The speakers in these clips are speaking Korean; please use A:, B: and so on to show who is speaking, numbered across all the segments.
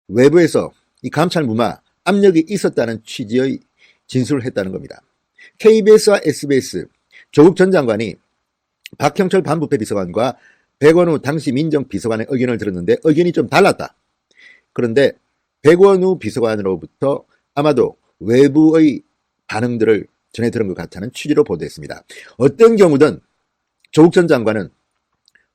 A: 외부에서 이 감찰 무마 압력이 있었다는 취지의 진술을 했다는 겁니다. KBS와 SBS, 조국 전 장관이 박형철 반부패 비서관과 백원우 당시 민정비서관의 의견을 들었는데 의견이 좀 달랐다. 그런데 백원우 비서관으로부터 아마도 외부의 반응들을 전해 들은 것 같다는 취지로 보도했습니다. 어떤 경우든 조국 전 장관은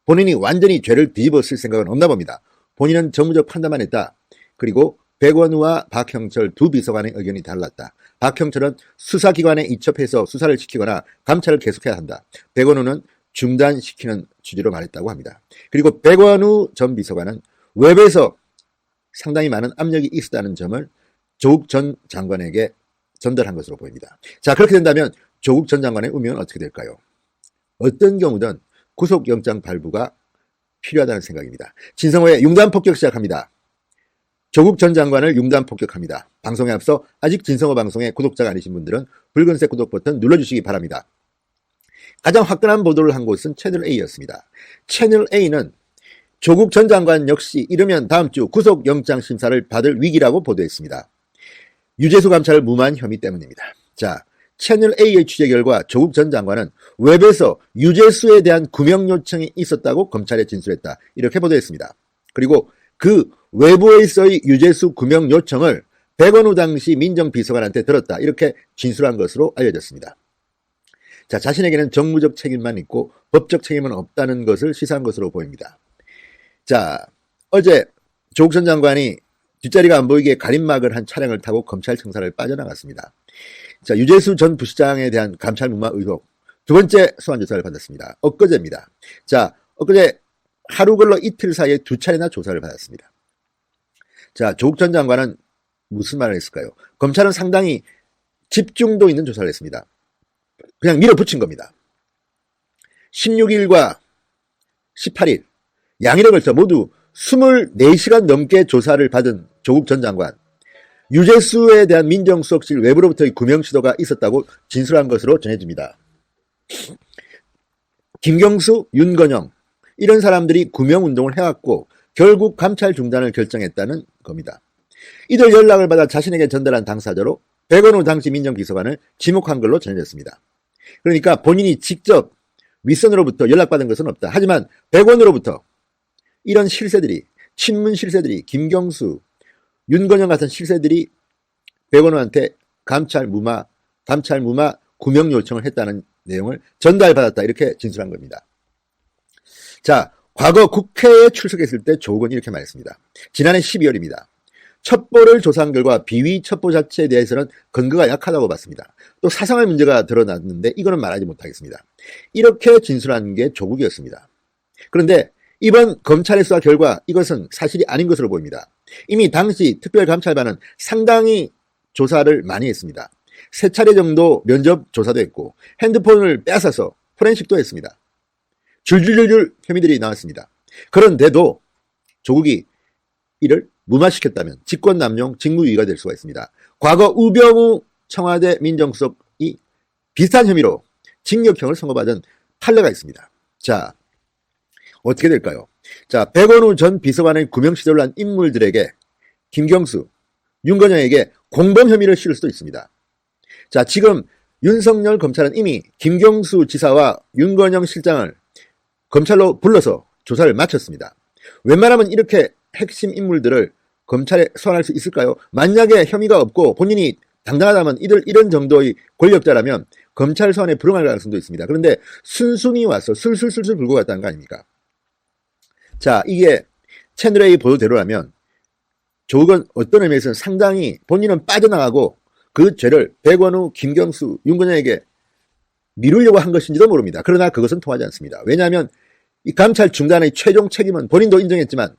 A: 본인이 완전히 죄를 뒤집어 쓸 생각은 없나 봅니다. 본인은 정무적 판단만 했다. 그리고 백원우와 박형철 두 비서관의 의견이 달랐다. 박형철은 수사기관에 이첩해서 수사를 시키거나 감찰을 계속해야 한다. 백원우는 중단시키는 취지로 말했다고 합니다. 그리고 백원우 전 비서관은 외부에서 상당히 많은 압력이 있었다는 점을 조국 전 장관에게 전달한 것으로 보입니다. 자, 그렇게 된다면 조국 전 장관의 운명은 어떻게 될까요? 어떤 경우든 구속영장 발부가 필요하다는 생각입니다. 진성호의 융단 폭격 시작합니다. 조국 전 장관을 융단 폭격합니다. 방송에 앞서 아직 진성호 방송의 구독자가 아니신 분들은 붉은색 구독 버튼 눌러주시기 바랍니다. 가장 화끈한 보도를 한 곳은 채널A였습니다. 채널A는 조국 전 장관 역시 이르면 다음 주 구속영장 심사를 받을 위기라고 보도했습니다. 유재수 감찰 무마한 혐의 때문입니다. 자, 채널A의 취재 결과 조국 전 장관은 웹에서 유재수에 대한 구명 요청이 있었다고 검찰에 진술했다. 이렇게 보도했습니다. 그리고 그 외부에서의 유재수 구명 요청을 백원우 당시 민정비서관한테 들었다. 이렇게 진술한 것으로 알려졌습니다. 자, 자신에게는 정무적 책임만 있고 법적 책임은 없다는 것을 시사한 것으로 보입니다. 자, 어제 조국 전 장관이 뒷자리가 안 보이게 가림막을 한 차량을 타고 검찰청사를 빠져나갔습니다. 자, 유재수 전 부시장에 대한 감찰 무마 의혹 두 번째 소환 조사를 받았습니다. 엊그제입니다. 자, 엊그제 하루 걸러 이틀 사이에 두 차례나 조사를 받았습니다. 자, 조국 전 장관은 무슨 말을 했을까요? 검찰은 상당히 집중도 있는 조사를 했습니다. 그냥 밀어붙인 겁니다. 16일과 18일 양일에 걸쳐 모두 24시간 넘게 조사를 받은 조국 전 장관. 유재수에 대한 민정수석실 외부로부터의 구명 시도가 있었다고 진술한 것으로 전해집니다. 김경수, 윤건영 이런 사람들이 구명운동을 해왔고 결국 감찰 중단을 결정했다는 겁니다. 이들 연락을 받아 자신에게 전달한 당사자로 백원우 당시 민정비서관을 지목한 걸로 전해졌습니다. 그러니까 본인이 직접 윗선으로부터 연락받은 것은 없다. 하지만 백원우로부터 이런 실세들이, 친문 실세들이, 김경수, 윤건영 같은 실세들이 백원우한테 감찰 무마 구명 요청을 했다는 내용을 전달받았다. 이렇게 진술한 겁니다. 자, 과거 국회에 출석했을 때 조국은 이렇게 말했습니다. 지난해 12월입니다. 첩보를 조사한 결과 비위 첩보 자체에 대해서는 근거가 약하다고 봤습니다. 또 사상의 문제가 드러났는데 이거는 말하지 못하겠습니다. 이렇게 진술한 게 조국이었습니다. 그런데 이번 검찰의 수사 결과 이것은 사실이 아닌 것으로 보입니다. 이미 당시 특별감찰반은 상당히 조사를 많이 했습니다. 3차례 정도 면접 조사도 했고 핸드폰을 빼앗아서 포렌식도 했습니다. 줄줄줄줄 혐의들이 나왔습니다. 그런데도 조국이 이를 무마시켰다면 직권남용 직무유기가 될 수가 있습니다. 과거 우병우 청와대 민정수석이 비슷한 혐의로 징역형을 선고받은 판례가 있습니다. 자, 어떻게 될까요? 자, 백원우 전 비서관의 구명 시도를 한 인물들에게 김경수, 윤건영에게 공범 혐의를 실을 수도 있습니다. 자, 지금 윤석열 검찰은 이미 김경수 지사와 윤건영 실장을 검찰로 불러서 조사를 마쳤습니다. 웬만하면 이렇게 핵심 인물들을 검찰에 소환할 수 있을까요? 만약에 혐의가 없고 본인이 당당하다면 이런 정도의 권력자라면 검찰 소환에 불응할 가능성도 있습니다. 그런데 순순히 와서 술술술술 불고 갔다는 거 아닙니까? 자, 이게 채널A 보도대로라면 조국은 어떤 의미에서는 상당히 본인은 빠져나가고 그 죄를 백원우, 김경수, 윤건영에게 미루려고 한 것인지도 모릅니다. 그러나 그것은 통하지 않습니다. 왜냐하면 이 감찰 중단의 최종 책임은 본인도 인정했지만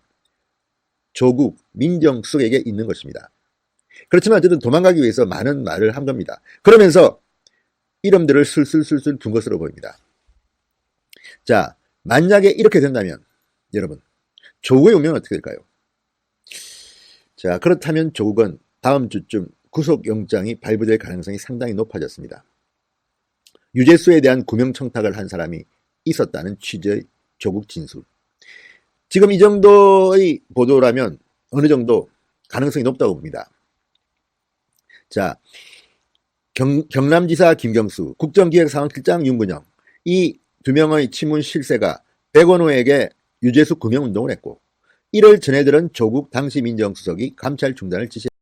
A: 조국 민정수석에게 있는 것입니다. 그렇지만 어쨌든 도망가기 위해서 많은 말을 한 겁니다. 그러면서 이름들을 술술술술 둔 것으로 보입니다. 자, 만약에 이렇게 된다면 여러분, 조국의 운명은 어떻게 될까요? 자, 그렇다면 조국은 다음 주쯤 구속영장이 발부될 가능성이 상당히 높아졌습니다. 유재수에 대한 구명 청탁을 한 사람이 있었다는 취지의 조국 진술. 지금 이 정도의 보도라면 어느 정도 가능성이 높다고 봅니다. 자, 경남지사 김경수, 국정기획상황실장 윤근영, 이 두 명의 친문 실세가 백원호에게 유재수 금융운동을 했고, 이를 전해들은 조국 당시 민정수석이 감찰 중단을 지시했습니다.